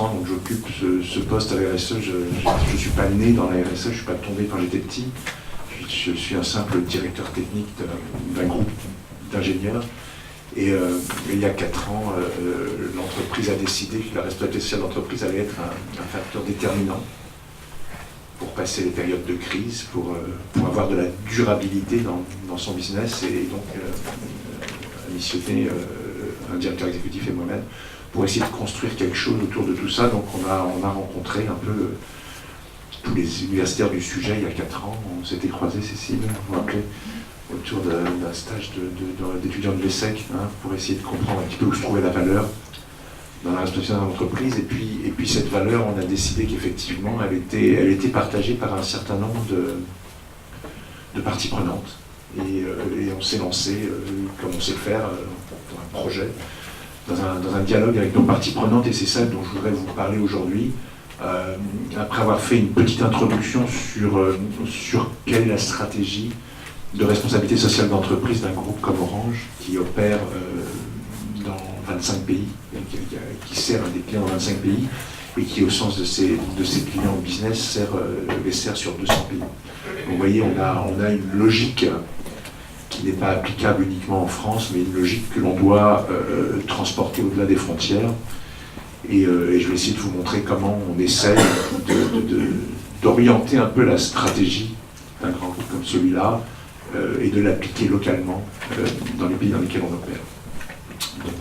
ans, donc j'occupe ce poste à la RSE. Je ne suis pas né dans la RSE, je ne suis pas tombé quand j'étais petit. Je suis un simple directeur technique d'un groupe d'ingénieurs. Et il y a 4 ans, l'entreprise a décidé que la responsabilité sociale d'entreprise allait être un facteur déterminant pour passer les périodes de crise, pour avoir de la durabilité dans son business, et donc a missionné un directeur exécutif et moi-même pour essayer de construire quelque chose autour de tout ça. Donc on a rencontré un peu tous les universitaires du sujet il y a 4 ans. On s'était croisés, Cécile, vous vous rappelez, autour d'un stage d'étudiants de l'ESSEC, pour essayer de comprendre un petit peu où se trouvait la valeur dans la responsabilité de l'entreprise. Et puis cette valeur, on a décidé qu'effectivement, elle était partagée par un certain nombre de parties prenantes. Et on s'est lancé, comme on sait le faire, dans un projet, dans un dialogue avec nos parties prenantes, et c'est ça dont je voudrais vous parler aujourd'hui. Après avoir fait une petite introduction sur quelle est la stratégie de responsabilité sociale d'entreprise d'un groupe comme Orange, qui opère dans 25 pays, qui sert des clients dans 25 pays, et qui, au sens de ses clients au business, les sert sur 200 pays. Donc, vous voyez, on a une logique qui n'est pas applicable uniquement en France, mais une logique que l'on doit transporter au-delà des frontières. Et je vais essayer de vous montrer comment on essaye d'orienter un peu la stratégie d'un grand groupe comme celui-là, et de l'appliquer localement dans les pays dans lesquels on opère. Donc,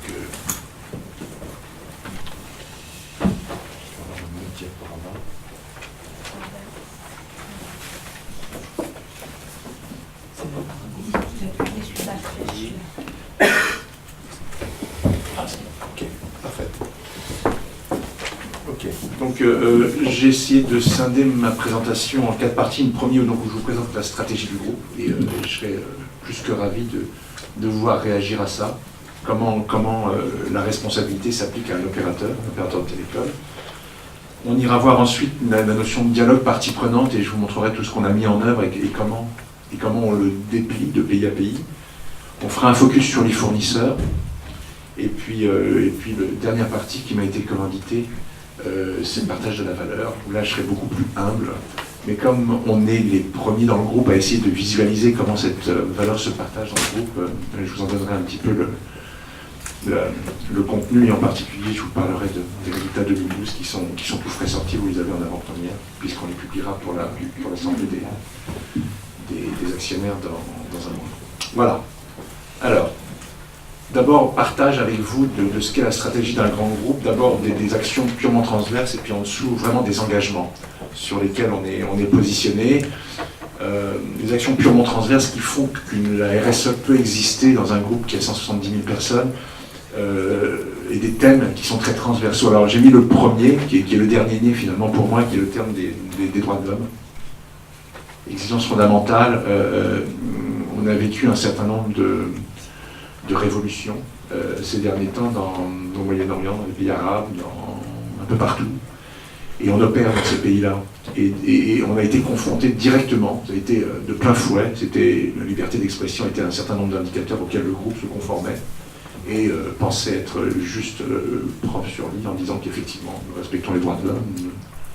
Donc j'ai essayé de scinder ma présentation en 4 parties. Une première où je vous présente la stratégie du groupe, et je serais plus que ravi de vous voir réagir à ça. Comment la responsabilité s'applique à un opérateur de télécom. On ira voir ensuite la notion de dialogue partie prenante, et je vous montrerai tout ce qu'on a mis en œuvre et comment on le déplie de pays à pays. On fera un focus sur les fournisseurs, et puis la dernière partie qui m'a été commanditée, c'est le partage de la valeur, où là je serai beaucoup plus humble, mais comme on est les premiers dans le groupe à essayer de visualiser comment cette valeur se partage dans le groupe, je vous en donnerai un petit peu le contenu, et en particulier je vous parlerai des résultats 2012 qui sont tout frais sortis, vous les avez en avant-première, puisqu'on les publiera pour l'assemblée des actionnaires dans un mois. Voilà. Alors, d'abord, partage avec vous de ce qu'est la stratégie d'un grand groupe, d'abord des actions purement transverses, et puis en dessous, vraiment des engagements sur lesquels on est positionné. Des actions purement transverses qui font que la RSE peut exister dans un groupe qui a 170 000 personnes, et des thèmes qui sont très transversaux. Alors j'ai mis le premier, qui est le dernier né finalement pour moi, qui est le terme des droits de l'homme. Exigence fondamentale, on a vécu un certain nombre de révolutions ces derniers temps dans le Moyen-Orient, dans les pays arabes, un peu partout. Et on opère dans ces pays-là. Et on a été confronté directement, ça a été de plein fouet, la liberté d'expression était un certain nombre d'indicateurs auxquels le groupe se conformait, et pensait être juste propre sur lui en disant qu'effectivement, nous respectons les droits de l'homme,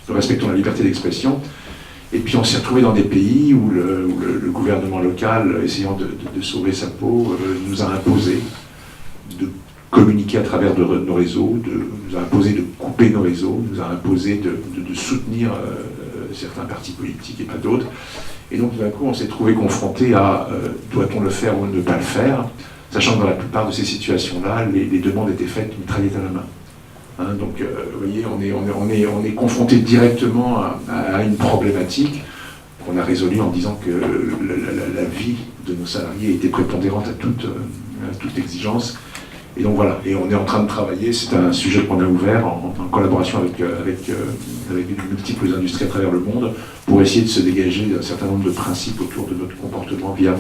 nous respectons la liberté d'expression. Et puis on s'est retrouvé dans des pays où le gouvernement local, essayant de sauver sa peau, nous a imposé de communiquer à travers nos réseaux, nous a imposé de couper nos réseaux, nous a imposé de soutenir certains partis politiques et pas d'autres. Et donc d'un coup on s'est trouvé confronté à doit-on le faire ou ne pas le faire, sachant que dans la plupart de ces situations-là, les demandes étaient faites mitraillettes à la main. Donc, vous voyez, on est confronté directement à une problématique qu'on a résolue en disant que la vie de nos salariés était prépondérante à toute exigence. Et donc voilà, et on est en train de travailler, c'est un sujet qu'on a ouvert en collaboration avec de multiples industries à travers le monde, pour essayer de se dégager d'un certain nombre de principes autour de notre comportement via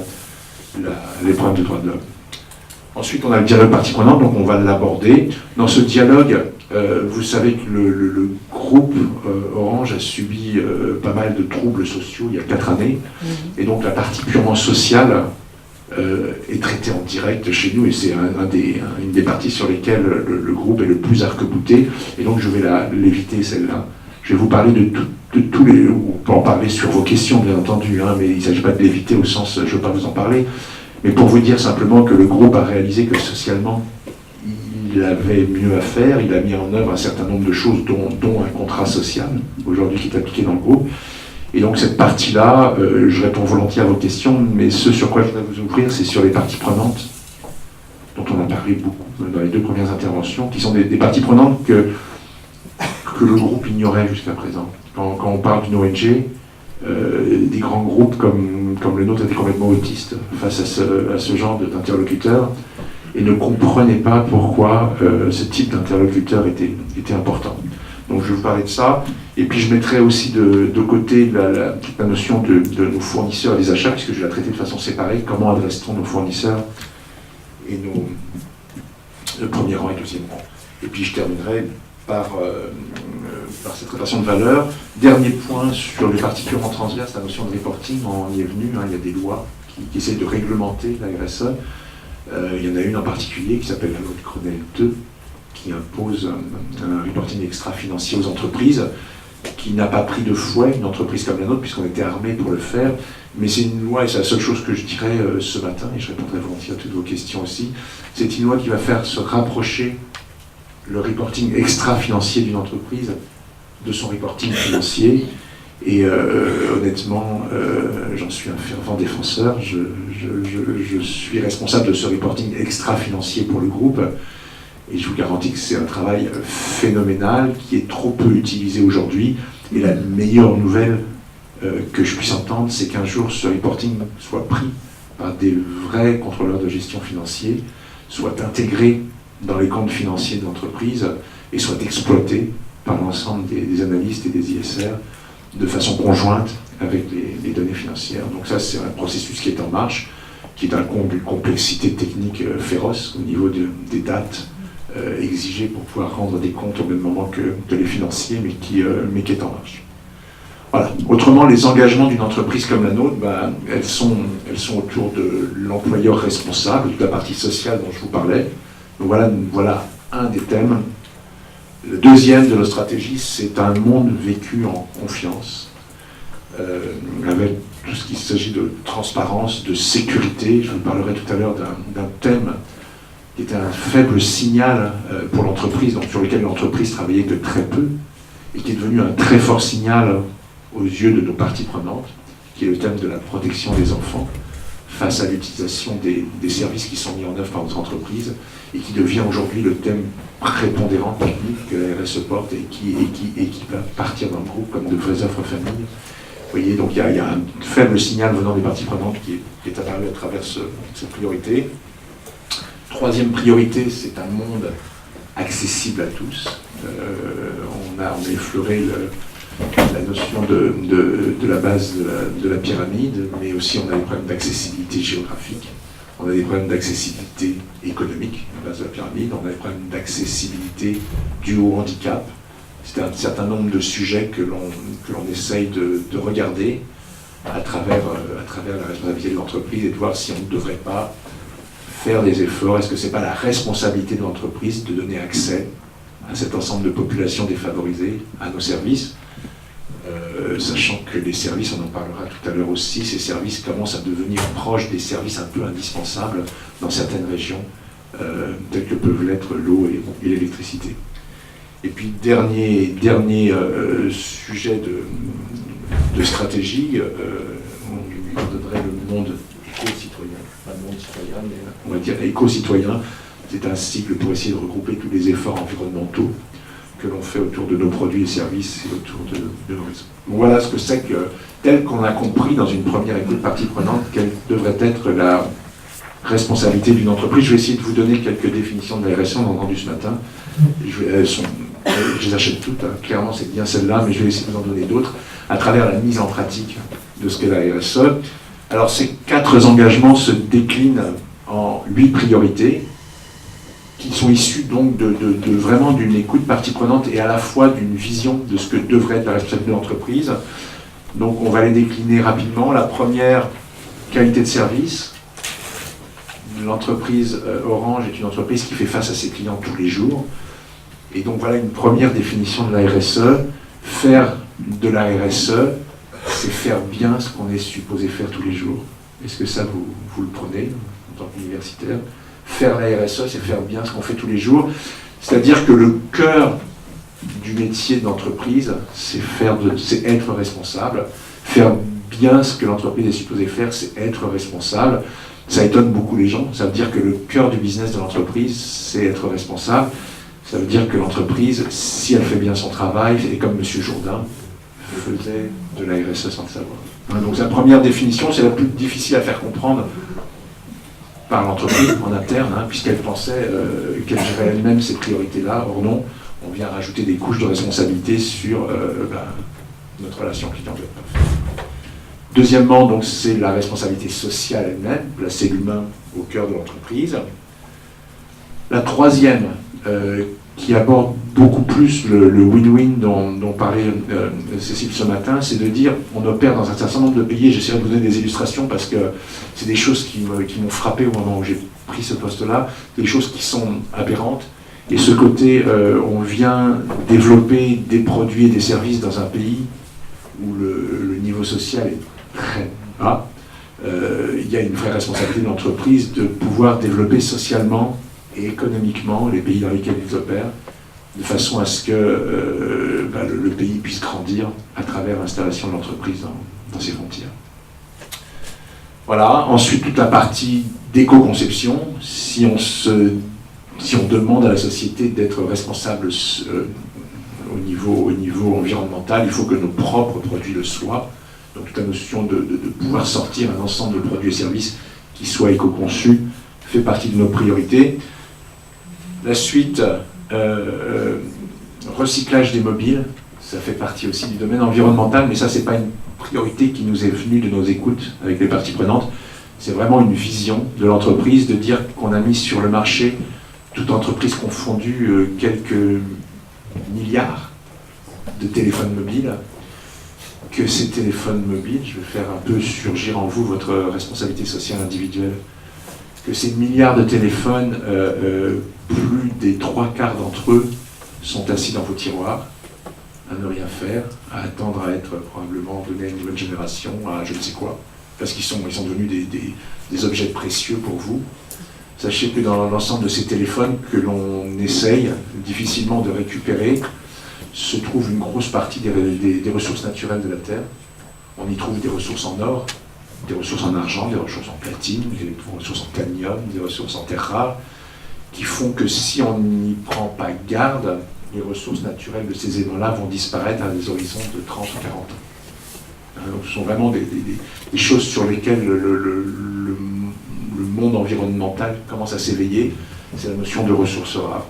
les problèmes de droits de l'homme. Ensuite, on a le dialogue partie prenante, donc on va l'aborder. Dans ce dialogue, vous savez que le groupe Orange a subi pas mal de troubles sociaux il y a 4 années, et donc la partie purement sociale est traité en direct chez nous, et c'est une des parties sur lesquelles le groupe est le plus arc-bouté, et donc je vais l'éviter celle-là. Je vais vous parler de tous les... On peut en parler sur vos questions, bien entendu, hein, mais il ne s'agit pas de l'éviter au sens, je ne veux pas vous en parler, mais pour vous dire simplement que le groupe a réalisé que socialement, il avait mieux à faire, il a mis en œuvre un certain nombre de choses, dont un contrat social, aujourd'hui qui est appliqué dans le groupe. Et donc cette partie-là, je réponds volontiers à vos questions, mais ce sur quoi je voudrais vous ouvrir, c'est sur les parties prenantes, dont on a parlé beaucoup dans les 2 premières interventions, qui sont des parties prenantes que le groupe ignorait jusqu'à présent. Quand on parle d'une ONG, des grands groupes comme le nôtre étaient complètement autistes face à ce genre d'interlocuteurs, et ne comprenaient pas pourquoi ce type d'interlocuteur était important. Donc je vais vous parler de ça, et puis je mettrai aussi de côté la notion de nos fournisseurs et des achats, puisque je vais la traiter de façon séparée. Comment adresse-t-on nos fournisseurs et le premier rang et le deuxième rang. Et puis je terminerai par cette répartition de valeur. Dernier point sur les parties purement transverses, la notion de reporting, on y est venu, hein, il y a des lois qui essayent de réglementer la RSE. Il y en a une en particulier qui s'appelle la loi de Grenelle 2, qui impose un reporting extra-financier aux entreprises, qui n'a pas pris de fouet une entreprise comme la nôtre, puisqu'on était armés pour le faire. Mais c'est une loi, et c'est la seule chose que je dirais ce matin, et je répondrai volontiers à toutes vos questions aussi, c'est une loi qui va faire se rapprocher le reporting extra-financier d'une entreprise de son reporting financier. Et honnêtement, j'en suis un fervent défenseur. Je suis responsable de ce reporting extra-financier pour le groupe. Et je vous garantis que c'est un travail phénoménal qui est trop peu utilisé aujourd'hui. Et la meilleure nouvelle que je puisse entendre, c'est qu'un jour ce reporting soit pris par des vrais contrôleurs de gestion financiers, soit intégré dans les comptes financiers de l'entreprise et soit exploité par l'ensemble des analystes et des ISR de façon conjointe avec les données financières. Donc ça, c'est un processus qui est en marche, qui est d'une complexité technique féroce au niveau des dates exigées pour pouvoir rendre des comptes au même moment que les financiers, mais qui est en marche. Voilà. Autrement, les engagements d'une entreprise comme la nôtre, elles sont autour de l'employeur responsable, de la partie sociale dont je vous parlais. Donc voilà un des thèmes. Le deuxième de nos stratégies, c'est un monde vécu en confiance, avec tout ce qui s'agit de transparence, de sécurité. Je vous parlerai tout à l'heure d'un thème qui était un faible signal pour l'entreprise, donc sur lequel l'entreprise travaillait que très peu, et qui est devenu un très fort signal aux yeux de nos parties prenantes, qui est le thème de la protection des enfants face à l'utilisation des services qui sont mis en œuvre par notre entreprise, et qui devient aujourd'hui le thème prépondérant technique que la RSE porte et qui va partir dans le groupe comme de vraies offres familles. Vous voyez, donc il y a un faible signal venant des parties prenantes qui est apparu à travers cette priorité. Troisième priorité, c'est un monde accessible à tous. On a effleuré la notion de la base de la pyramide, mais aussi on a des problèmes d'accessibilité géographique. On a des problèmes d'accessibilité économique, à la base de la pyramide. On a des problèmes d'accessibilité dû au handicap. C'est un certain nombre de sujets que l'on essaye de regarder à travers la responsabilité de l'entreprise et de voir si on ne devrait pas faire des efforts. Est-ce que ce n'est pas la responsabilité de l'entreprise de donner accès à cet ensemble de populations défavorisées à nos services, sachant que les services, on en parlera tout à l'heure aussi, ces services commencent à devenir proches des services un peu indispensables dans certaines régions, telles que peuvent l'être l'eau et l'électricité. Et puis, dernier sujet de stratégie, on donnerait le monde éco-citoyen. Pas le monde citoyen, mais on va dire éco-citoyen. C'est un cycle pour essayer de regrouper tous les efforts environnementaux que l'on fait autour de nos produits et services et autour de nos réseaux. Donc voilà ce que c'est que, tel qu'on a compris dans une première écoute partie prenante, quelle devrait être la responsabilité d'une entreprise. Je vais essayer de vous donner quelques définitions de la RSE, on a entendu ce matin. Je les achète toutes, hein. Clairement c'est bien celle-là, mais je vais essayer de vous en donner d'autres à travers la mise en pratique de ce qu'est la RSE. Alors ces 4 engagements se déclinent en 8 priorités, qui sont issus donc vraiment d'une écoute partie prenante et à la fois d'une vision de ce que devrait être la responsabilité de l'entreprise. Donc on va les décliner rapidement. La première, qualité de service. l'entreprise Orange est une entreprise qui fait face à ses clients tous les jours. Et donc voilà une première définition de la RSE. Faire de la RSE, c'est faire bien ce qu'on est supposé faire tous les jours. Est-ce que ça, vous le prenez en tant qu'universitaire? Faire la RSE, c'est faire bien ce qu'on fait tous les jours. C'est-à-dire que le cœur du métier d'entreprise, c'est être responsable. Faire bien ce que l'entreprise est supposée faire, c'est être responsable. Ça étonne beaucoup les gens. Ça veut dire que le cœur du business de l'entreprise, c'est être responsable. Ça veut dire que l'entreprise, si elle fait bien son travail, et comme M. Jourdain faisait de la RSE sans le savoir. Donc la première définition, c'est la plus difficile à faire comprendre par l'entreprise en interne, puisqu'elle pensait qu'elle gérait elle-même ces priorités-là. Or non, on vient rajouter des couches de responsabilité sur notre relation client. Deuxièmement, donc, c'est la responsabilité sociale elle-même, placer l'humain au cœur de l'entreprise. La troisième, qui aborde beaucoup plus le win-win dont parlait Cécile ce matin, c'est de dire on opère dans un certain nombre de pays. J'essaierai de vous donner des illustrations parce que c'est des choses qui m'ont frappé au moment où j'ai pris ce poste-là, des choses qui sont aberrantes. Et ce côté, on vient développer des produits et des services dans un pays où le niveau social est très bas. Il y a une vraie responsabilité de l'entreprise de pouvoir développer socialement et économiquement les pays dans lesquels ils opèrent, de façon à ce que le pays puisse grandir à travers l'installation de l'entreprise dans ses frontières. Voilà. Ensuite, toute la partie d'éco-conception. Si on demande à la société d'être responsable au niveau environnemental, il faut que nos propres produits le soient. Donc toute la notion de pouvoir sortir un ensemble de produits et services qui soient éco-conçus fait partie de nos priorités. La suite, recyclage des mobiles, ça fait partie aussi du domaine environnemental, mais ça, c'est pas une priorité qui nous est venue de nos écoutes avec les parties prenantes. C'est vraiment une vision de l'entreprise de dire qu'on a mis sur le marché, toute entreprise confondue, quelques milliards de téléphones mobiles, que ces téléphones mobiles, je vais faire un peu surgir en vous votre responsabilité sociale individuelle, que ces milliards de téléphones, plus des 3/4 d'entre eux sont assis dans vos tiroirs, à ne rien faire, à attendre à être probablement donnés à une nouvelle génération, à je ne sais quoi, parce qu'ils sont devenus des objets précieux pour vous. Sachez que dans l'ensemble de ces téléphones que l'on essaye difficilement de récupérer, se trouve une grosse partie des ressources naturelles de la Terre. On y trouve des ressources en or, des ressources en argent, des ressources en platine, des ressources en cadmium, des ressources en terres rares, qui font que si on n'y prend pas garde, les ressources naturelles de ces éléments-là vont disparaître à des horizons de 30 ou 40 ans. Donc ce sont vraiment des choses sur lesquelles le monde environnemental commence à s'éveiller. C'est la notion de ressources rares.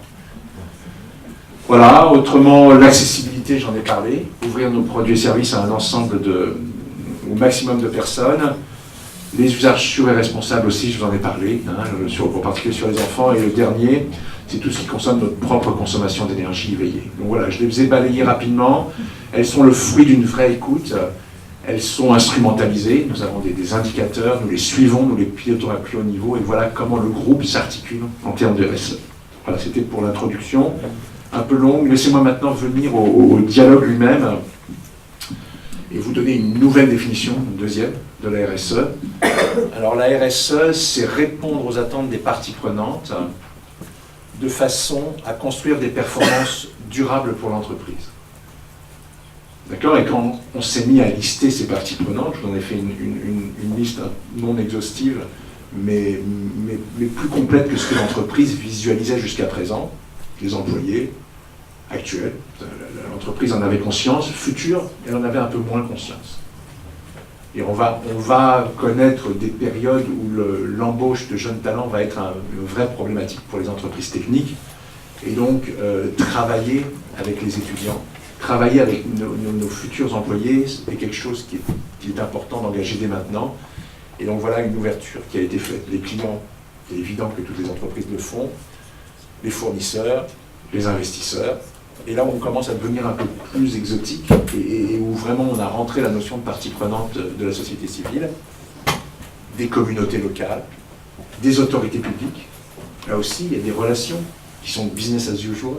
Voilà, autrement, l'accessibilité, j'en ai parlé. Ouvrir nos produits et services à un ensemble au maximum de personnes. Les usages sûrs et responsables aussi, je vous en ai parlé, en particulier sur les enfants. Et le dernier, c'est tout ce qui concerne notre propre consommation d'énergie éveillée. Donc voilà, je les ai balayées rapidement. Elles sont le fruit d'une vraie écoute. Elles sont instrumentalisées. Nous avons des indicateurs, nous les suivons, nous les pilotons à plus haut niveau. Et voilà comment le groupe s'articule en termes de RSE. Voilà, c'était pour l'introduction. Un peu longue. Laissez-moi maintenant venir au dialogue lui-même et vous donner une nouvelle définition, une deuxième, de la RSE. Alors la RSE, c'est répondre aux attentes des parties prenantes de façon à construire des performances durables pour l'entreprise. D'accord? Et quand on s'est mis à lister ces parties prenantes, je vous en ai fait une liste non exhaustive, mais plus complète que ce que l'entreprise visualisait jusqu'à présent, les employés actuels. L'entreprise en avait conscience, future, elle en avait un peu moins conscience. Et on va connaître des périodes où l'embauche de jeunes talents va être une vraie problématique pour les entreprises techniques. Et donc, travailler avec les étudiants, travailler avec nos futurs employés, c'est quelque chose qui est important d'engager dès maintenant. Et donc voilà une ouverture qui a été faite. Les clients, c'est évident que toutes les entreprises le font, les fournisseurs, les investisseurs. Et là, on commence à devenir un peu plus exotique et où vraiment on a rentré la notion de partie prenante de la société civile, des communautés locales, des autorités publiques. Là aussi, il y a des relations qui sont business as usual,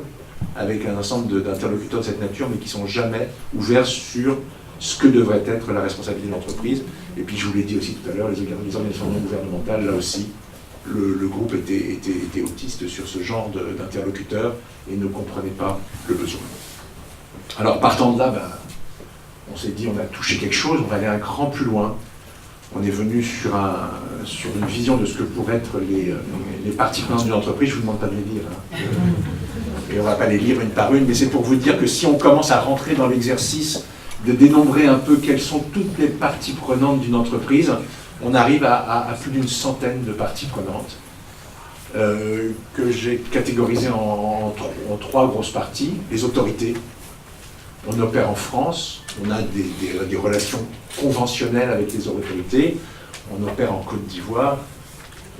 avec un ensemble d'interlocuteurs de cette nature, mais qui ne sont jamais ouverts sur ce que devrait être la responsabilité de l'entreprise. Et puis, je vous l'ai dit aussi tout à l'heure, les organisations non gouvernementales, là aussi, le groupe était autiste sur ce genre d'interlocuteurs et ne comprenait pas le besoin. Alors, partant de là, on s'est dit, on a touché quelque chose, on va aller un cran plus loin. On est venu sur une vision de ce que pourraient être les parties prenantes d'une entreprise. Je ne vous demande pas de les lire, hein. Et on ne va pas les lire une par une, mais c'est pour vous dire que si on commence à rentrer dans l'exercice de dénombrer un peu quelles sont toutes les parties prenantes d'une entreprise, on arrive à plus d'une centaine de parties prenantes que j'ai catégorisées en trois grosses parties. Les autorités. On opère en France, on a des relations conventionnelles avec les autorités, on opère en Côte d'Ivoire.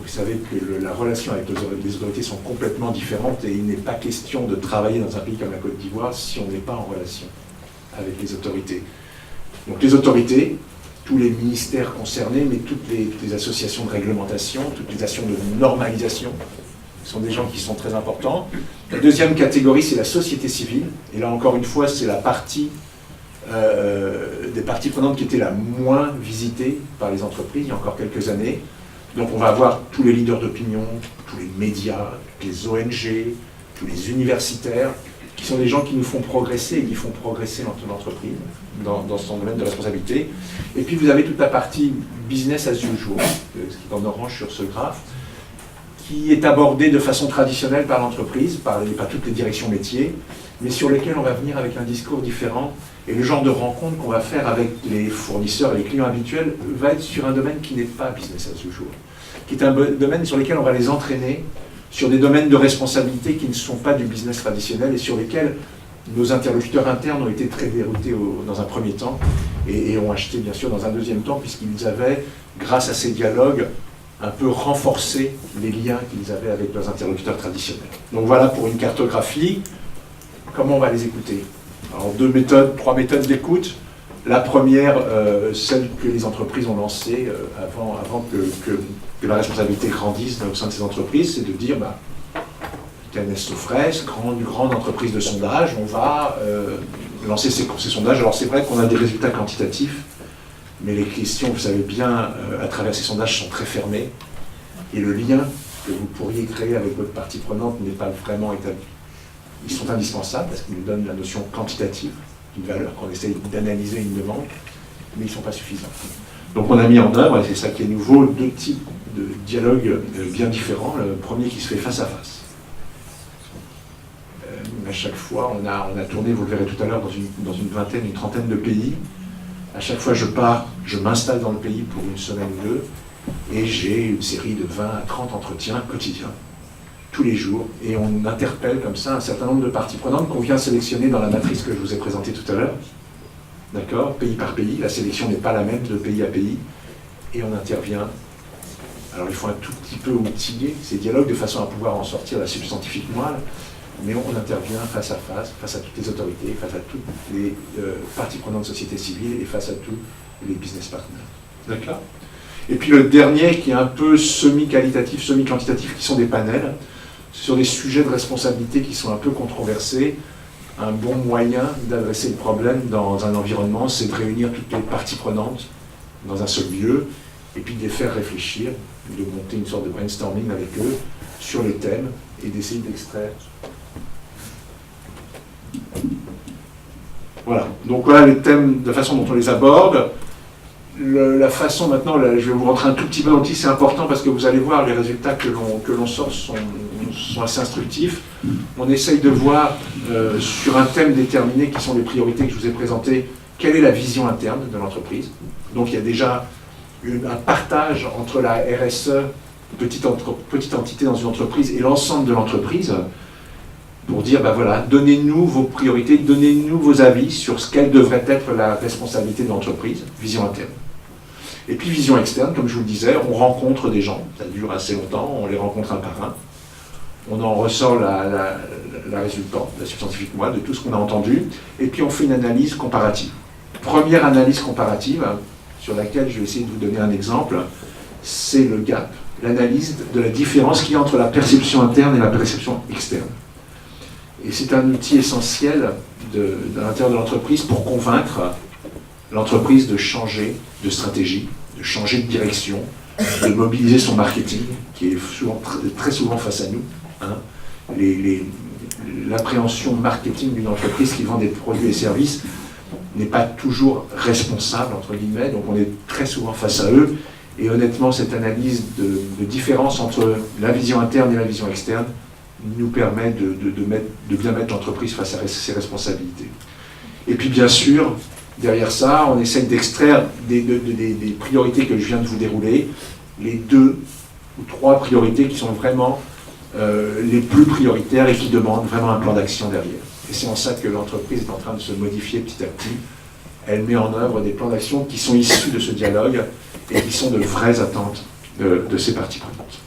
Vous savez que la relation avec les autorités sont complètement différentes et il n'est pas question de travailler dans un pays comme la Côte d'Ivoire si on n'est pas en relation avec les autorités. Donc les autorités, tous les ministères concernés, mais toutes les associations de réglementation, toutes les actions de normalisation, ce sont des gens qui sont très importants. La deuxième catégorie, c'est la société civile. Et là, encore une fois, c'est la partie des parties prenantes qui était la moins visitée par les entreprises il y a encore quelques années. Donc on va avoir tous les leaders d'opinion, tous les médias, les ONG, tous les universitaires, qui sont des gens qui nous font progresser et qui font progresser l'entreprise dans son domaine de responsabilité. Et puis vous avez toute la partie business as usual, ce qui est en orange sur ce graphe, qui est abordée de façon traditionnelle par l'entreprise, par toutes les directions métiers, mais sur lesquelles on va venir avec un discours différent. Et le genre de rencontre qu'on va faire avec les fournisseurs et les clients habituels va être sur un domaine qui n'est pas business as usual, qui est un domaine sur lequel on va les entraîner sur des domaines de responsabilité qui ne sont pas du business traditionnel et sur lesquels nos interlocuteurs internes ont été très déroutés dans un premier temps et ont acheté bien sûr dans un deuxième temps puisqu'ils avaient, grâce à ces dialogues, un peu renforcé les liens qu'ils avaient avec leurs interlocuteurs traditionnels. Donc voilà pour une cartographie. Comment on va les écouter? Alors trois méthodes d'écoute. La première, celle que les entreprises ont lancée avant que la responsabilité grandisse au sein de ces entreprises, c'est de dire, TNS Sofres, grande entreprise de sondage, on va lancer ces sondages. Alors c'est vrai qu'on a des résultats quantitatifs, mais les questions, vous savez bien, à travers ces sondages sont très fermées, et le lien que vous pourriez créer avec votre partie prenante n'est pas vraiment établi. Ils sont indispensables parce qu'ils nous donnent la notion quantitative d'une valeur qu'on essaye d'analyser une demande, mais ils ne sont pas suffisants. Donc on a mis en œuvre, et c'est ça qui est nouveau, deux types de dialogues bien différents. Le premier qui se fait face à face. À chaque fois, on a tourné, vous le verrez tout à l'heure, dans une vingtaine, une trentaine de pays. À chaque fois, je pars, je m'installe dans le pays pour une semaine ou deux, et j'ai une série de 20 à 30 entretiens quotidiens, tous les jours, et on interpelle comme ça un certain nombre de parties prenantes qu'on vient sélectionner dans la matrice que je vous ai présentée tout à l'heure. D'accord? Pays par pays, la sélection n'est pas la même de pays à pays, et on intervient. Alors il faut un tout petit peu outiller ces dialogues de façon à pouvoir en sortir la substantifique moelle, mais on intervient face à toutes les autorités, face à toutes les parties prenantes de société civile et face à tous les business partners. D'accord? Et puis le dernier qui est un peu semi-qualitatif, semi-quantitatif, qui sont des panels sur des sujets de responsabilité qui sont un peu controversés. Un bon moyen d'adresser le problème dans un environnement, c'est de réunir toutes les parties prenantes dans un seul lieu et puis de les faire réfléchir, de monter une sorte de brainstorming avec eux sur les thèmes et d'essayer d'extraire. Voilà, donc voilà les thèmes, la façon dont on les aborde. La façon maintenant, là, je vais vous rentrer un tout petit peu dans le titre, c'est important parce que vous allez voir les résultats que l'on sort sont assez instructifs. On essaye de voir sur un thème déterminé qui sont les priorités que je vous ai présentées, quelle est la vision interne de l'entreprise. Donc il y a déjà un partage entre la RSE, petite entité dans une entreprise, et l'ensemble de l'entreprise, pour dire, voilà, donnez-nous vos priorités, donnez-nous vos avis sur ce qu'elle devrait être la responsabilité de l'entreprise, vision interne. Et puis vision externe, comme je vous le disais, on rencontre des gens, ça dure assez longtemps, on les rencontre un par un, on en ressort la résultante, la substantifique moelle de tout ce qu'on a entendu, et puis on fait une analyse comparative. Première analyse comparative, sur laquelle je vais essayer de vous donner un exemple, c'est le gap, l'analyse de la différence qu'il y a entre la perception interne et la perception externe. Et c'est un outil essentiel à l'intérieur de l'entreprise pour convaincre l'entreprise de changer de stratégie, de changer de direction, de mobiliser son marketing, qui est souvent, très souvent face à nous. Hein. L'appréhension marketing d'une entreprise qui vend des produits et services n'est pas toujours responsable, entre guillemets, donc on est très souvent face à eux. Et honnêtement, cette analyse de différence entre la vision interne et la vision externe nous permet de bien mettre l'entreprise face à ses responsabilités. Et puis bien sûr, derrière ça, on essaie d'extraire des priorités que je viens de vous dérouler, les 2 ou 3 priorités qui sont vraiment les plus prioritaires et qui demandent vraiment un plan d'action derrière. Et c'est en ça que l'entreprise est en train de se modifier petit à petit. Elle met en œuvre des plans d'action qui sont issus de ce dialogue et qui sont de vraies attentes de ces parties prenantes.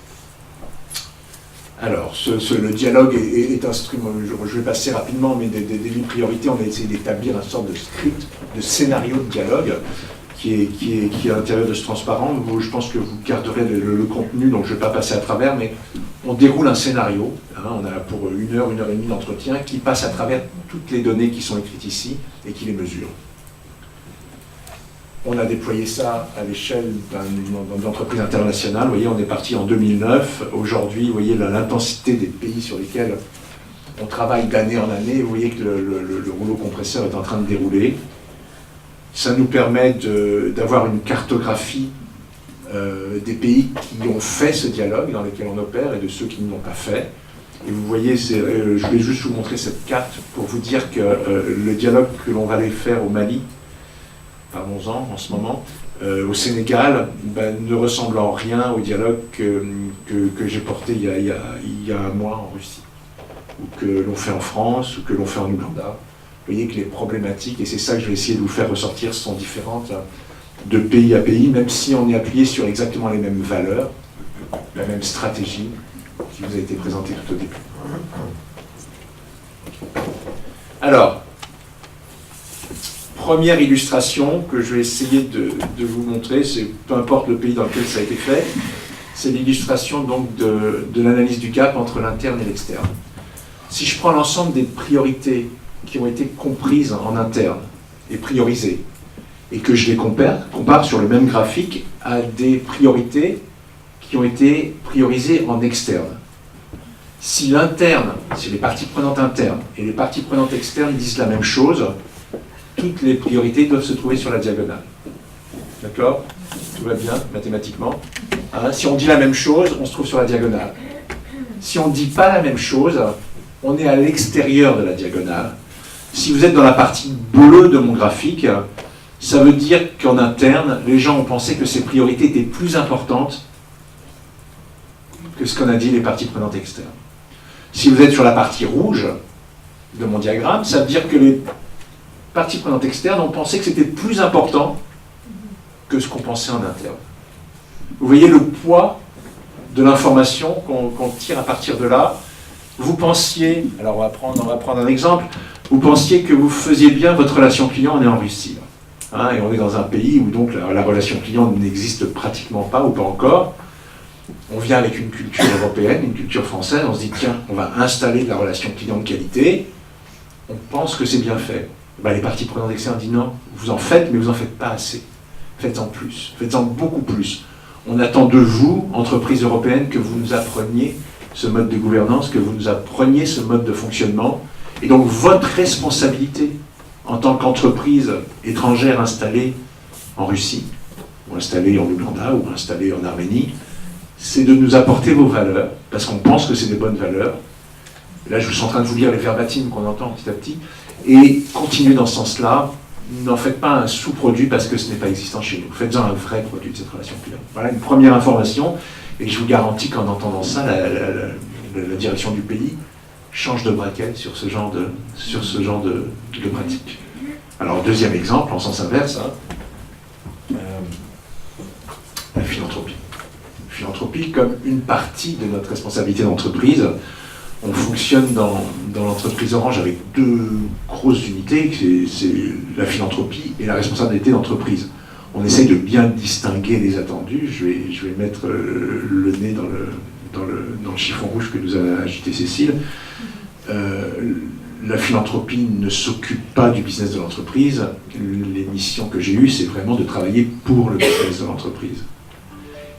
Alors, le dialogue est instrument, je vais passer rapidement, mais des lignes priorités, on a essayé d'établir une sorte de script, de scénario de dialogue qui est à l'intérieur de ce transparent. Je pense que vous garderez le contenu, donc je ne vais pas passer à travers, mais on déroule un scénario, hein, on a pour 1 heure, 1 heure et demie d'entretien, qui passe à travers toutes les données qui sont écrites ici et qui les mesure. On a déployé ça à l'échelle d'une entreprise internationale. Vous voyez, on est parti en 2009. Aujourd'hui, vous voyez l'intensité des pays sur lesquels on travaille d'année en année. Vous voyez que le rouleau compresseur est en train de dérouler. Ça nous permet d'avoir une cartographie des pays qui ont fait ce dialogue, dans lesquels on opère, et de ceux qui ne l'ont pas fait. Et vous voyez, je vais juste vous montrer cette carte pour vous dire que le dialogue que l'on va aller faire au Mali, parlons-en en ce moment, au Sénégal, ne ressemble en rien au dialogue que j'ai porté il y a 1 mois en Russie, ou que l'on fait en France, ou que l'on fait en Ouganda. Vous voyez que les problématiques, et c'est ça que je vais essayer de vous faire ressortir, sont différentes de pays à pays, même si on est appuyé sur exactement les mêmes valeurs, la même stratégie qui vous a été présentée tout au début. Alors, première illustration que je vais essayer de vous montrer, c'est peu importe le pays dans lequel ça a été fait, c'est l'illustration donc de l'analyse du gap entre l'interne et l'externe. Si je prends l'ensemble des priorités qui ont été comprises en interne et priorisées, et que je les compare sur le même graphique à des priorités qui ont été priorisées en externe. Si l'interne, si les parties prenantes internes et les parties prenantes externes disent la même chose, toutes les priorités doivent se trouver sur la diagonale. D'accord? Tout va bien, mathématiquement. Hein, si on dit la même chose, on se trouve sur la diagonale. Si on ne dit pas la même chose, on est à l'extérieur de la diagonale. Si vous êtes dans la partie bleue de mon graphique, ça veut dire qu'en interne, les gens ont pensé que ces priorités étaient plus importantes que ce qu'on a dit les parties prenantes externes. Si vous êtes sur la partie rouge de mon diagramme, ça veut dire que les parties prenantes externes ont pensé que c'était plus important que ce qu'on pensait en interne. Vous voyez le poids de l'information qu'on tire à partir de là. Vous pensiez, alors on va prendre un exemple, vous pensiez que vous faisiez bien votre relation client, on est en Russie. Hein, et on est dans un pays où donc la relation client n'existe pratiquement pas ou pas encore. On vient avec une culture européenne, une culture française, on se dit tiens, on va installer de la relation client de qualité, on pense que c'est bien fait. Les parties prenantes externes disent non, vous en faites, mais vous n'en faites pas assez. Faites-en plus, faites-en beaucoup plus. On attend de vous, entreprise européenne, que vous nous appreniez ce mode de gouvernance, que vous nous appreniez ce mode de fonctionnement. Et donc votre responsabilité en tant qu'entreprise étrangère installée en Russie, ou installée en Ouganda, ou installée en Arménie, c'est de nous apporter vos valeurs, parce qu'on pense que c'est des bonnes valeurs. Là, je suis en train de vous lire les verbatims qu'on entend petit à petit, et continuez dans ce sens-là. N'en faites pas un sous-produit parce que ce n'est pas existant chez nous. Faites-en un vrai produit de cette relation client. Voilà une première information, et je vous garantis qu'en entendant ça, la direction du pays change de braquet sur ce genre de pratique. Alors, deuxième exemple, en sens inverse, la philanthropie. Philanthropie comme une partie de notre responsabilité d'entreprise. On fonctionne dans l'entreprise Orange avec 2 grosses unités, c'est la philanthropie et la responsabilité d'entreprise. on essaye de bien distinguer les attendus. Je vais mettre le nez dans le chiffon rouge que nous a agité Cécile. La philanthropie ne s'occupe pas du business de l'entreprise. Les missions que j'ai eues, c'est vraiment de travailler pour le business de l'entreprise.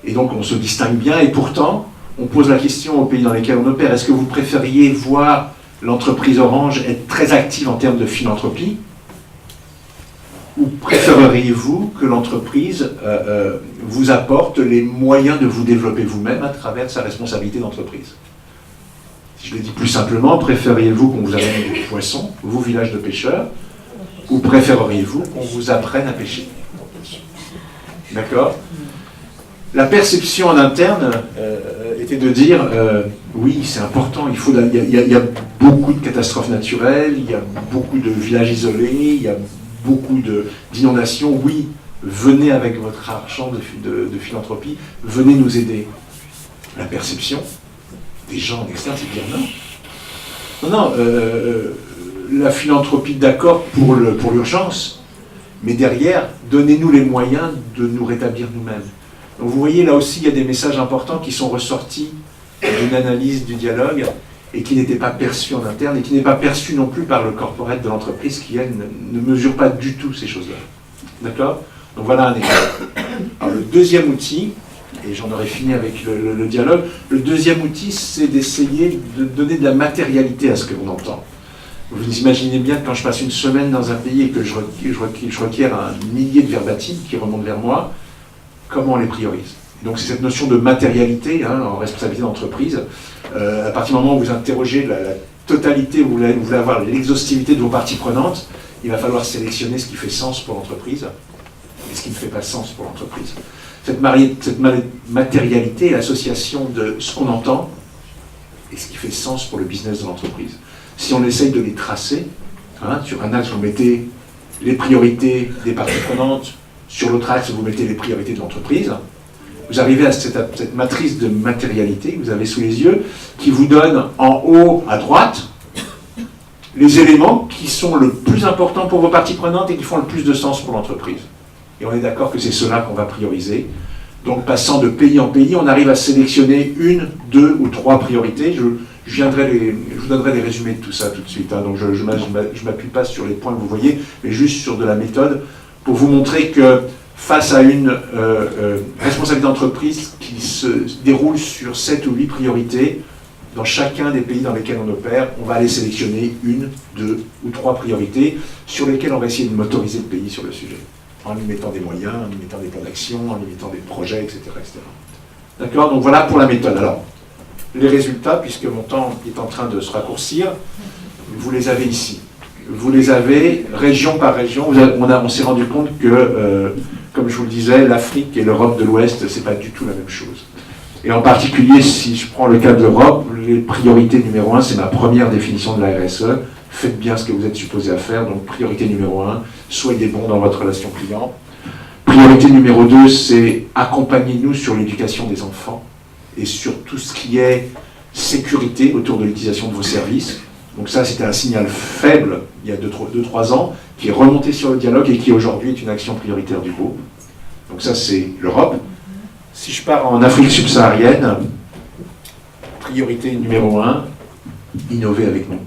Et donc on se distingue bien, et pourtant, on pose la question aux pays dans lesquels on opère, est-ce que vous préfériez voir l'entreprise Orange être très active en termes de philanthropie, ou préféreriez-vous que l'entreprise vous apporte les moyens de vous développer vous-même à travers sa responsabilité d'entreprise? Si je le dis plus simplement, préfériez-vous qu'on vous amène des poissons, vous, village de pêcheurs, ou préféreriez-vous qu'on vous apprenne à pêcher? D'accord? La perception en interne était de dire oui, c'est important, il y a beaucoup de catastrophes naturelles, il y a beaucoup de villages isolés, il y a beaucoup d'inondations. Oui, venez avec votre argent de philanthropie, venez nous aider. La perception des gens en externe, c'est de dire non. Non, la philanthropie, d'accord pour l'urgence, mais derrière, donnez-nous les moyens de nous rétablir nous-mêmes. Donc vous voyez, là aussi, il y a des messages importants qui sont ressortis d'une analyse du dialogue et qui n'étaient pas perçus en interne et qui n'est pas perçu non plus par le corporate de l'entreprise qui, elle, ne mesure pas du tout ces choses-là. D'accord? Donc voilà un exemple. Alors le deuxième outil, et j'en aurai fini avec le dialogue, le deuxième outil, c'est d'essayer de donner de la matérialité à ce que l'on entend. Vous imaginez bien que quand je passe une semaine dans un pays et que je requiers un millier de verbatims qui remontent vers moi, comment on les priorise? Donc c'est cette notion de matérialité en responsabilité d'entreprise. À partir du moment où vous interrogez la totalité, vous voulez avoir l'exhaustivité de vos parties prenantes, il va falloir sélectionner ce qui fait sens pour l'entreprise et ce qui ne fait pas sens pour l'entreprise. Cette matérialité est l'association de ce qu'on entend et ce qui fait sens pour le business de l'entreprise. Si on essaye de les tracer, sur un axe vous mettez les priorités des parties prenantes, sur l'autre axe vous mettez les priorités de l'entreprise, vous arrivez à cette matrice de matérialité que vous avez sous les yeux, qui vous donne en haut à droite les éléments qui sont le plus importants pour vos parties prenantes et qui font le plus de sens pour l'entreprise. Et on est d'accord que c'est cela qu'on va prioriser. Donc passant de pays en pays, on arrive à sélectionner une, deux ou trois priorités. Je vous donnerai les résumés de tout ça tout de suite. Donc je ne m'appuie pas sur les points que vous voyez, mais juste sur de la méthode pour vous montrer que face à une responsabilité d'entreprise qui se déroule sur 7 ou 8 priorités, dans chacun des pays dans lesquels on opère, on va aller sélectionner une, deux ou trois priorités sur lesquelles on va essayer de motoriser le pays sur le sujet, en y mettant des moyens, en y mettant des plans d'action, en y mettant des projets, etc. etc. D'accord? Donc voilà pour la méthode. Alors, les résultats, puisque mon temps est en train de se raccourcir, vous les avez ici. Vous les avez région par région. On s'est rendu compte que, comme je vous le disais, l'Afrique et l'Europe de l'Ouest, c'est pas du tout la même chose. Et en particulier, si je prends le cas de l'Europe, les priorités numéro 1, c'est ma première définition de la RSE. Faites bien ce que vous êtes supposé à faire. Donc, priorité numéro 1, soyez bon dans votre relation client. Priorité numéro 2, c'est accompagnez-nous sur l'éducation des enfants et sur tout ce qui est sécurité autour de l'utilisation de vos services. Donc ça, c'était un signal faible il y a 2-3 ans, qui est remonté sur le dialogue et qui aujourd'hui est une action prioritaire du groupe. Donc ça, c'est l'Europe. Si je pars en Afrique subsaharienne, priorité numéro 1, innover avec nous.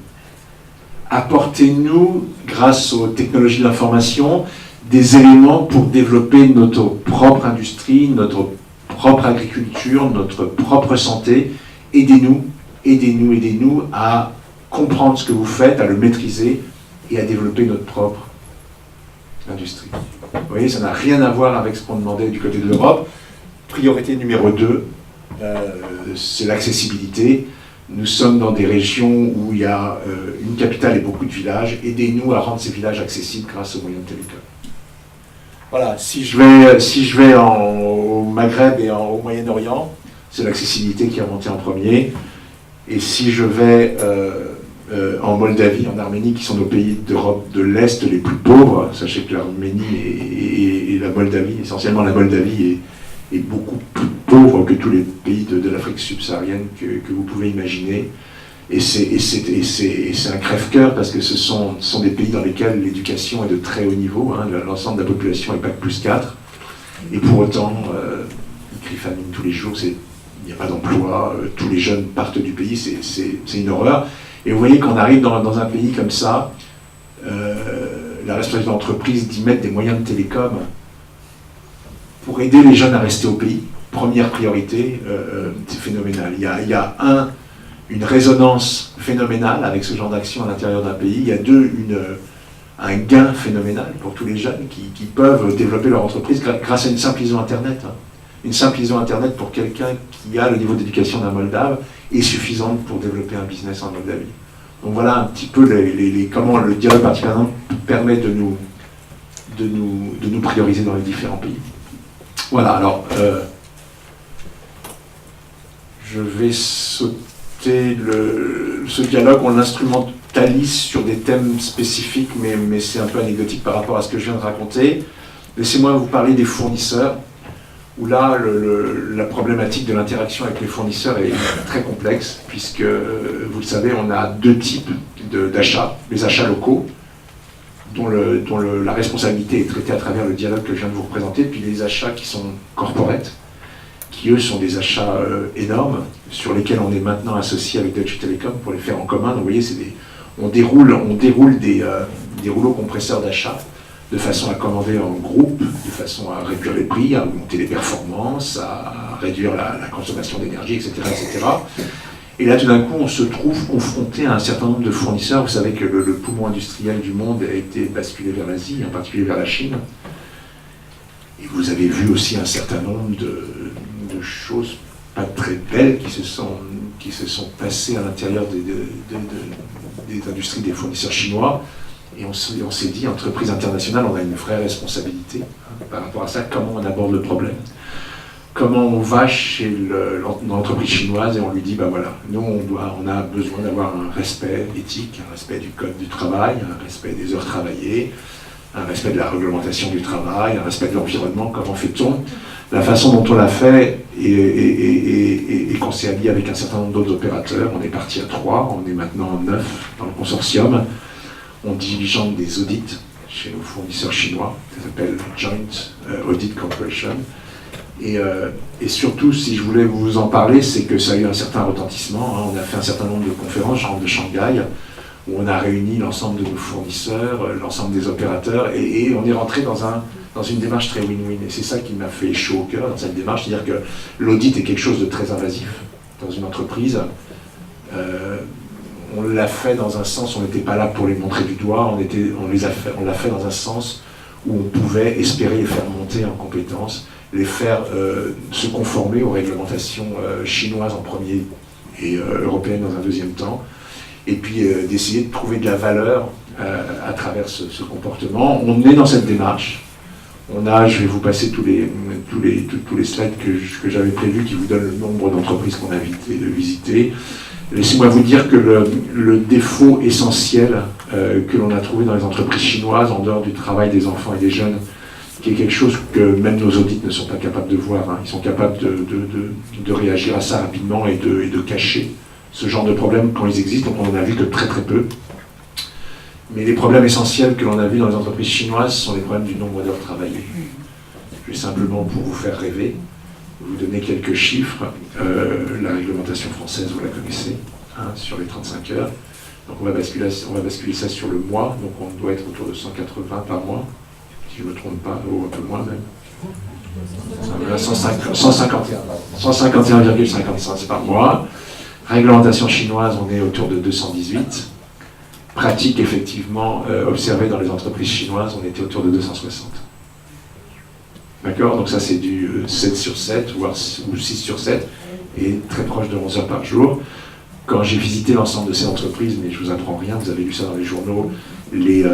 Apportez-nous, grâce aux technologies de l'information, des éléments pour développer notre propre industrie, notre propre agriculture, notre propre santé. Aidez-nous à comprendre ce que vous faites, à le maîtriser et à développer notre propre industrie. Vous voyez, ça n'a rien à voir avec ce qu'on demandait du côté de l'Europe. Priorité numéro 2, c'est l'accessibilité. Nous sommes dans des régions où il y a une capitale et beaucoup de villages. Aidez-nous à rendre ces villages accessibles grâce aux moyens de télécom. Voilà, si je vais au Maghreb et au Moyen-Orient, c'est l'accessibilité qui est remontée en premier. Et si je vais en Moldavie, en Arménie, qui sont nos pays d'Europe de l'Est les plus pauvres, sachez que l'Arménie et la Moldavie, essentiellement la Moldavie, est beaucoup plus pauvre que tous les pays de l'Afrique subsaharienne que vous pouvez imaginer. Et c'est un crève-cœur parce que ce sont des pays dans lesquels l'éducation est de très haut niveau. L'ensemble de la population est Bac+4. Et pour autant, il crie famine tous les jours, il n'y a pas d'emploi, tous les jeunes partent du pays, c'est une horreur. Et vous voyez qu'on arrive dans un pays comme ça, la responsabilité de l'entreprise d'y mettre des moyens de télécom pour aider les jeunes à rester au pays. Première priorité, c'est phénoménal. Il y a une résonance phénoménale avec ce genre d'action à l'intérieur d'un pays. Il y a deux, un gain phénoménal pour tous les jeunes qui peuvent développer leur entreprise grâce à une simple ISO Internet. Une simple ISO Internet pour quelqu'un qui a le niveau d'éducation d'un Moldave est suffisante pour développer un business en Moldavie. Donc voilà un petit peu comment le dialogue participatif permet de nous prioriser dans les différents pays. Voilà, alors je vais sauter ce dialogue, on l'instrumentalise sur des thèmes spécifiques, mais c'est un peu anecdotique par rapport à ce que je viens de raconter. Laissez-moi vous parler des fournisseurs, où là, la problématique de l'interaction avec les fournisseurs est très complexe, puisque, vous le savez, on a deux types d'achats. Les achats locaux, dont la responsabilité est traitée à travers le dialogue que je viens de vous représenter, puis les achats qui sont corporate, qui eux sont des achats énormes, sur lesquels on est maintenant associé avec Deutsche Telekom pour les faire en commun. Donc vous voyez, on déroule des rouleaux compresseurs d'achat, de façon à commander en groupe, de façon à réduire les prix, à augmenter les performances, à réduire la consommation d'énergie, etc., etc. Et là, tout d'un coup, on se trouve confronté à un certain nombre de fournisseurs. Vous savez que le poumon industriel du monde a été basculé vers l'Asie, en particulier vers la Chine. Et vous avez vu aussi un certain nombre de choses pas très belles qui se sont passées à l'intérieur des industries des fournisseurs chinois. Et on s'est dit, entreprise internationale, on a une vraie responsabilité par rapport à ça. Comment on aborde le problème? Comment on va chez l'entreprise chinoise et on lui dit, ben voilà, nous on a besoin d'avoir un respect éthique, un respect du code du travail, un respect des heures travaillées, un respect de la réglementation du travail, un respect de l'environnement. Comment fait-on? La façon dont on l'a fait et qu'on s'est allié avec un certain nombre d'autres opérateurs. On est parti à 3, on est maintenant 9 dans le consortium. On diligente des audits chez nos fournisseurs chinois, ça s'appelle Joint Audit Corporation. Et surtout, si je voulais vous en parler, c'est que ça a eu un certain retentissement. On a fait un certain nombre de conférences, genre de Shanghai, où on a réuni l'ensemble de nos fournisseurs, l'ensemble des opérateurs, et on est rentré dans une démarche très win-win. Et c'est ça qui m'a fait chaud au cœur dans cette démarche, c'est-à-dire que l'audit est quelque chose de très invasif dans une entreprise. On l'a fait dans un sens, on n'était pas là pour les montrer du doigt, on l'a fait dans un sens où on pouvait espérer les faire monter en compétences, les faire se conformer aux réglementations chinoises en premier et européennes dans un deuxième temps, et puis d'essayer de trouver de la valeur à travers ce comportement. On est dans cette démarche. Je vais vous passer tous les slides que j'avais prévus qui vous donnent le nombre d'entreprises qu'on a visitées. Laissez-moi vous dire que le défaut essentiel que l'on a trouvé dans les entreprises chinoises, en dehors du travail des enfants et des jeunes, qui est quelque chose que même nos audits ne sont pas capables de voir, hein. Ils sont capables de réagir à ça rapidement et de cacher ce genre de problèmes quand ils existent, donc on en a vu que très très peu. Mais les problèmes essentiels que l'on a vus dans les entreprises chinoises sont les problèmes du nombre d'heures travaillées. Je vais simplement, pour vous faire rêver, vous donner quelques chiffres. La réglementation française, vous la connaissez, hein, sur les 35 heures. Donc on va basculer ça sur le mois, donc on doit être autour de 180 par mois, si je ne me trompe pas, ou un peu moins même. 151,55 par mois. Réglementation chinoise, on est autour de 218. Pratique effectivement observée dans les entreprises chinoises, on était autour de 260. D'accord? Donc ça c'est du 7 sur 7, voire ou 6 sur 7, et très proche de 11 heures par jour. Quand j'ai visité l'ensemble de ces entreprises, mais je vous apprends rien, vous avez lu ça dans les journaux, les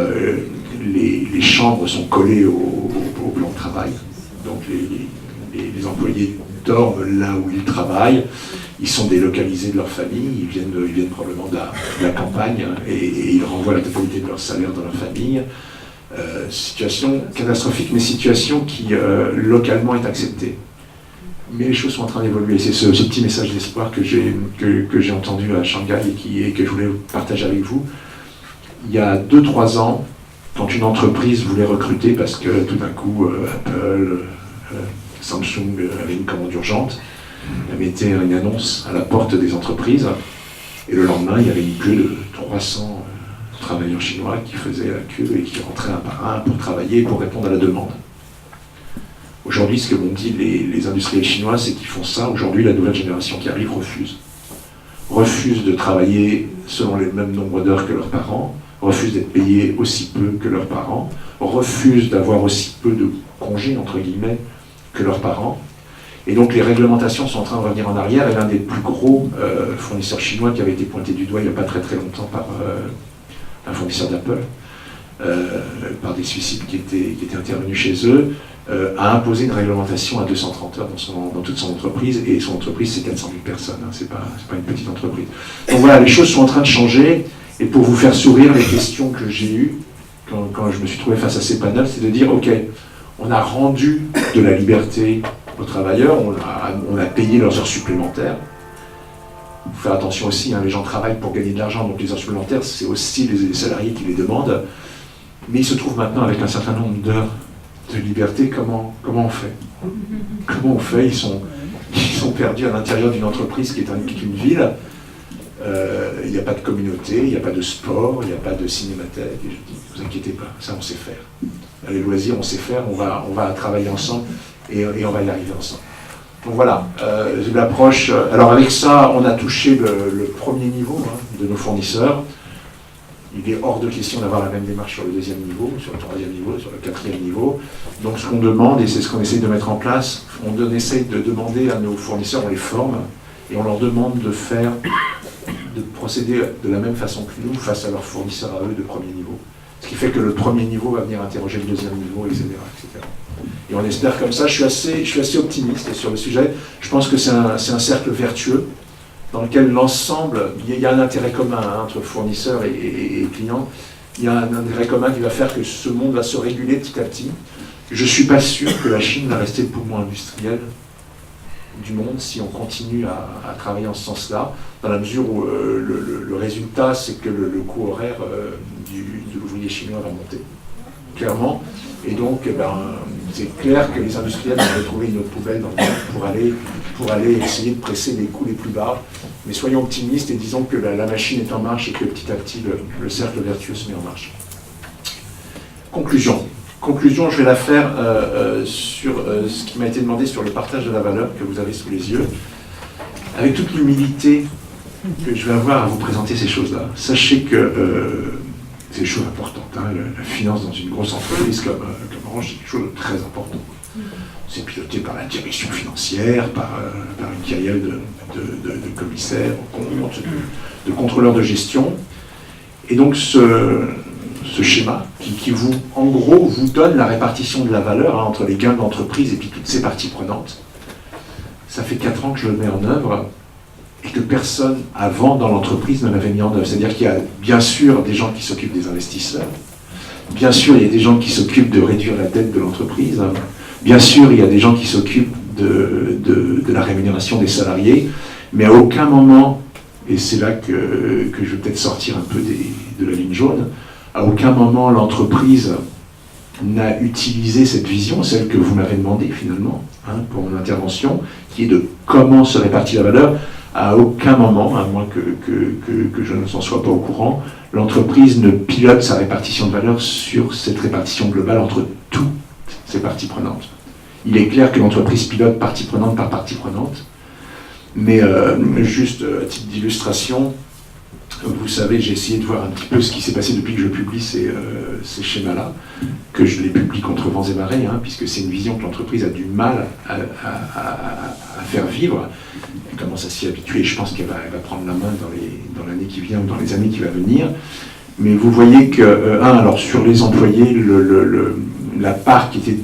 chambres sont collées au plan de travail. Donc les employés dorment là où ils travaillent, ils sont délocalisés de leur famille, ils viennent probablement de la campagne, et ils renvoient la totalité de leur salaire dans leur famille. Situation catastrophique, mais situation qui localement est acceptée. Mais les choses sont en train d'évoluer. C'est ce petit message d'espoir que j'ai entendu à Shanghai et que je voulais partager avec vous. Il y a 2-3 ans, quand une entreprise voulait recruter, parce que tout d'un coup, Apple, Samsung avait une commande urgente, mettait une annonce à la porte des entreprises, et le lendemain, il y avait une queue de 300 travailleurs chinois qui faisaient la queue et qui rentraient un par un pour travailler, pour répondre à la demande. Aujourd'hui, ce que m'ont dit les industriels chinois, c'est qu'ils font ça. Aujourd'hui, la nouvelle génération qui arrive refuse de travailler selon les mêmes nombres d'heures que leurs parents, refuse d'être payés aussi peu que leurs parents, refuse d'avoir aussi peu de congés, entre guillemets, que leurs parents. Et donc les réglementations sont en train de revenir en arrière, et l'un des plus gros fournisseurs chinois qui avait été pointé du doigt il n'y a pas très très longtemps par un fournisseur d'Apple, par des suicides qui étaient intervenus chez eux, a imposé une réglementation à 230 heures dans toute son entreprise, et son entreprise c'est 400 000 personnes, hein, c'est pas une petite entreprise. Donc voilà, les choses sont en train de changer, et pour vous faire sourire, les questions que j'ai eues quand je me suis trouvé face à ces panels, c'est de dire, ok, on a rendu de la liberté aux travailleurs, on a payé leurs heures supplémentaires. Il faut faire attention aussi, hein, les gens travaillent pour gagner de l'argent, donc les heures supplémentaires, c'est aussi les salariés qui les demandent. Mais ils se trouvent maintenant avec un certain nombre d'heures de liberté. Comment on fait? Comment on fait? Ils sont perdus à l'intérieur d'une entreprise qui est une ville. Il n'y a pas de communauté, il n'y a pas de sport, il n'y a pas de cinémathèque. Et je dis, ne vous inquiétez pas, ça on sait faire. Les loisirs, on sait faire, on va travailler ensemble et on va y arriver ensemble. Donc voilà, l'approche. Alors avec ça, on a touché le premier niveau, hein, de nos fournisseurs. Il est hors de question d'avoir la même démarche sur le deuxième niveau, sur le troisième niveau, sur le quatrième niveau. Donc ce qu'on demande, et c'est ce qu'on essaye de mettre en place, on essaye de demander à nos fournisseurs, on les forme, et on leur demande de procéder de la même façon que nous face à leurs fournisseurs à eux de premier niveau. Ce qui fait que le premier niveau va venir interroger le deuxième niveau, etc. Et on espère comme ça. Je suis assez optimiste sur le sujet. Je pense que c'est un cercle vertueux dans lequel l'ensemble, il y a un intérêt commun, hein, entre fournisseurs et clients. Il y a un intérêt commun qui va faire que ce monde va se réguler petit à petit. Je ne suis pas sûr que la Chine va rester le poumon industriel du monde si on continue à travailler en ce sens-là, dans la mesure où le résultat, c'est que le coût horaire de l'ouvrier chinois va monter, clairement. Et donc, c'est clair que les industriels vont retrouver une autre poubelle dans le monde pour aller essayer de presser les coûts les plus bas. Mais soyons optimistes et disons que la machine est en marche et que petit à petit, le cercle vertueux se met en marche. Conclusion, je vais la faire sur ce qui m'a été demandé sur le partage de la valeur que vous avez sous les yeux. Avec toute l'humilité que je vais avoir à vous présenter ces choses-là, sachez que c'est des choses importantes. Hein. La finance dans une grosse entreprise comme Orange, c'est quelque chose de très important. C'est piloté par la direction financière, par une kyrielle de commissaires, de contrôleurs de gestion. Et donc ce schéma qui vous, en gros, vous donne la répartition de la valeur, hein, entre les gains de l'entreprise et puis toutes ces parties prenantes. Ça fait 4 ans que je le mets en œuvre et que personne avant dans l'entreprise ne l'avait mis en œuvre. C'est-à-dire qu'il y a bien sûr des gens qui s'occupent des investisseurs, bien sûr il y a des gens qui s'occupent de réduire la dette de l'entreprise, bien sûr il y a des gens qui s'occupent de la rémunération des salariés, mais à aucun moment, et c'est là que je vais peut-être sortir un peu de la ligne jaune, à aucun moment l'entreprise n'a utilisé cette vision, celle que vous m'avez demandé finalement, hein, pour mon intervention, qui est de comment se répartit la valeur. À aucun moment, à moins que je ne s'en sois pas au courant, l'entreprise ne pilote sa répartition de valeur sur cette répartition globale entre toutes ces parties prenantes. Il est clair que l'entreprise pilote partie prenante par partie prenante, mais juste à titre d'illustration, vous savez, j'ai essayé de voir un petit peu ce qui s'est passé depuis que je publie ces schémas-là, que je les publie contre vents et marées, hein, puisque c'est une vision que l'entreprise a du mal à faire vivre. Elle commence à s'y habituer, et je pense qu'elle va prendre la main dans l'année qui vient ou dans les années qui vont venir. Mais vous voyez que, alors sur les employés, la part qui était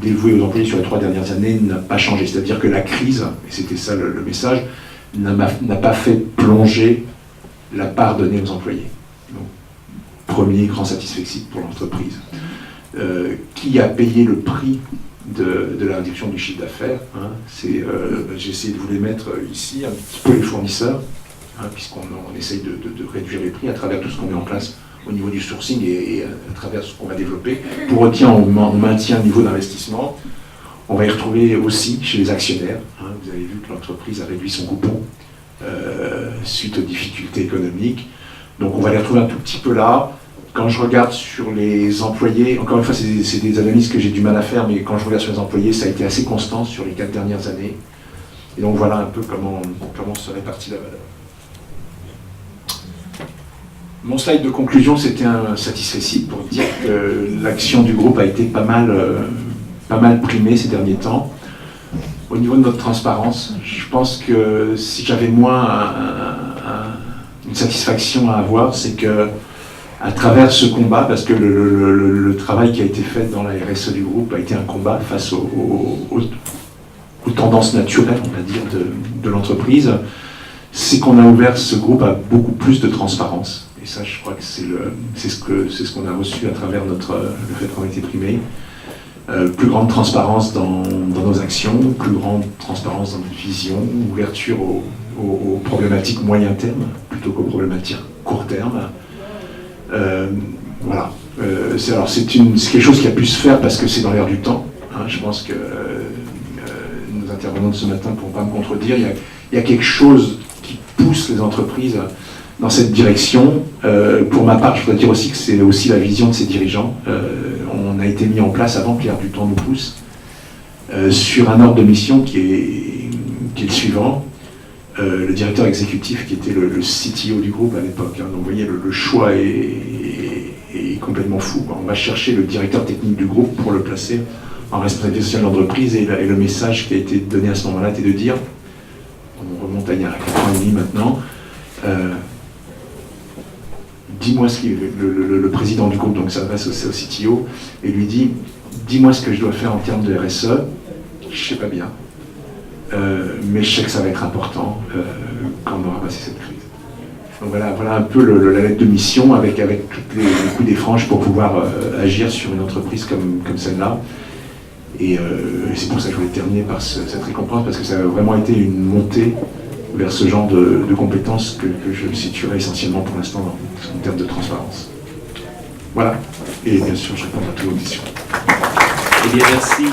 dévouée aux employés sur les 3 dernières années n'a pas changé. C'est-à-dire que la crise, et c'était ça le message, n'a pas fait plonger la part donnée aux employés. Donc, premier grand satisfecit pour l'entreprise. Qui a payé le prix de la réduction du chiffre d'affaires, hein, j'ai essayé de vous les mettre ici, un petit peu les fournisseurs, hein, puisqu'on essaye de réduire les prix à travers tout ce qu'on met en place au niveau du sourcing et à travers ce qu'on va développer. Pour autant, on maintient un niveau d'investissement. On va y retrouver aussi chez les actionnaires. Vous avez vu que l'entreprise a réduit son coupon suite aux difficultés économiques. Donc on va les retrouver un tout petit peu là. Quand je regarde sur les employés, encore une fois, c'est des analyses que j'ai du mal à faire, mais quand je regarde sur les employés, ça a été assez constant sur les 4 dernières années. Et donc voilà un peu comment se répartit la valeur. Mon slide de conclusion, c'était un satisfecit pour dire que l'action du groupe a été pas mal primée ces derniers temps. Au niveau de notre transparence, je pense que si j'avais moins une satisfaction à avoir, c'est que à travers ce combat, parce que le travail qui a été fait dans la RSE du groupe a été un combat face aux tendances naturelles, on va dire, de l'entreprise, c'est qu'on a ouvert ce groupe à beaucoup plus de transparence. Et ça, je crois que c'est ce qu'on a reçu à travers le fait qu'on a été primé. Plus grande transparence dans nos actions, plus grande transparence dans notre vision, ouverture aux problématiques moyen terme plutôt qu'aux problématiques court terme. Voilà. C'est quelque chose qui a pu se faire parce que c'est dans l'air du temps. Je pense que nos intervenants de ce matin ne pourront pas me contredire. Il y a quelque chose qui pousse les entreprises dans cette direction. Pour ma part, je voudrais dire aussi que c'est aussi la vision de ces dirigeants. On a été mis en place avant que l'air du temps nous pousse sur un ordre de mission qui est le suivant. Le directeur exécutif qui était le CTO du groupe à l'époque. Donc vous voyez, le choix est complètement fou. On va chercher le directeur technique du groupe pour le placer en responsabilité sociale de l'entreprise et le message qui a été donné à ce moment-là était de dire, on remonte à il y a 4 ans et demi maintenant, dis-moi ce qui le président du groupe, donc ça s'adresse au CTO, et lui dit, dis-moi ce que je dois faire en termes de RSE, je sais pas bien. Mais je sais que ça va être important quand on aura passé cette crise. Donc voilà un peu la lettre de mission avec tous les coups des franges pour pouvoir agir sur une entreprise comme celle-là. Et c'est pour ça que je voulais terminer par cette récompense, parce que ça a vraiment été une montée vers ce genre de compétences que je situerai essentiellement pour l'instant en termes de transparence. Voilà. Et bien sûr, je réponds à toutes vos questions. Eh bien, merci.